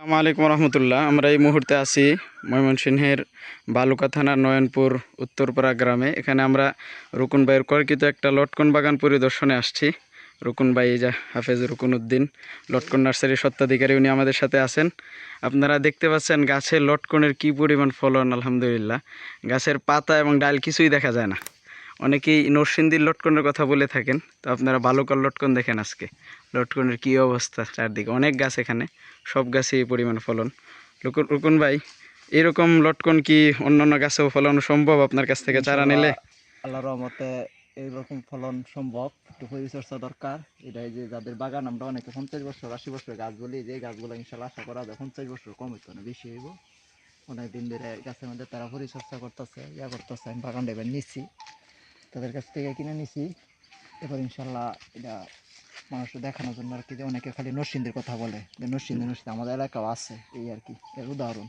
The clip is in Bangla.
আসসালামু আলাইকুম রহমতুল্লাহ। আমরা এই মুহূর্তে আছি ময়মনসিংহের বালুকা থানার নয়নপুর উত্তরপাড়া গ্রামে। এখানে আমরা রুকুন ভাইয়ের কর্কিত একটা লটকন বাগান পরিদর্শনে আসছি। রুকুন ভাই যা হাফেজ রুকুন উদ্দিন, লটকন নার্সারির স্বত্বাধিকারী, উনি আমাদের সাথে আছেন। আপনারা দেখতে পাচ্ছেন গাছের লটকনের কি পরিমাণ ফলন, আলহামদুলিল্লাহ। গাছের পাতা এবং ডাল কিছুই দেখা যায় না। অনেকেই নরসিংদীর লটকনের কথা বলে থাকেন, তো আপনারা বালুকার লটকন দেখেন। আজকে লটকনের কী অবস্থা, চারদিকে অনেক গাছ, এখানে সব গাছে এই পরিমাণ ফলন। রুকুন ভাই, এরকম লটকন কি অন্যান্য গাছেও ফলানো সম্ভব আপনার কাছ থেকে চারা ইনশাল্লাহ নিলে? আল্লাহর রহমতে এইরকম ফলন সম্ভব, একটু পরিচর্যা দরকার। এটাই যে যাদের বাগান, আমরা অনেকে 50 বছর 80 বছর গাছ বলি, যে গাছগুলো ইনশাল্লাহ আশা করা যায় 50 বছর কম হইতো না, বেশি হইব। অনেকদিন ধরে গাছের মধ্যে তারা পরিচর্যা করতেছে, করতেছে। আমি বাগানটা এবার নিচ্ছি, তাদের কাছ থেকে কিনে নিছি। এবার ইনশাল্লাহ এটা মানুষকে দেখানোর জন্য আর কি। যে অনেকে খালি নরসিংদীর কথা বলে, যে নরসিংদী নরসিংদী, আমাদের এলাকাও আছে, এই আর কি এর উদাহরণ।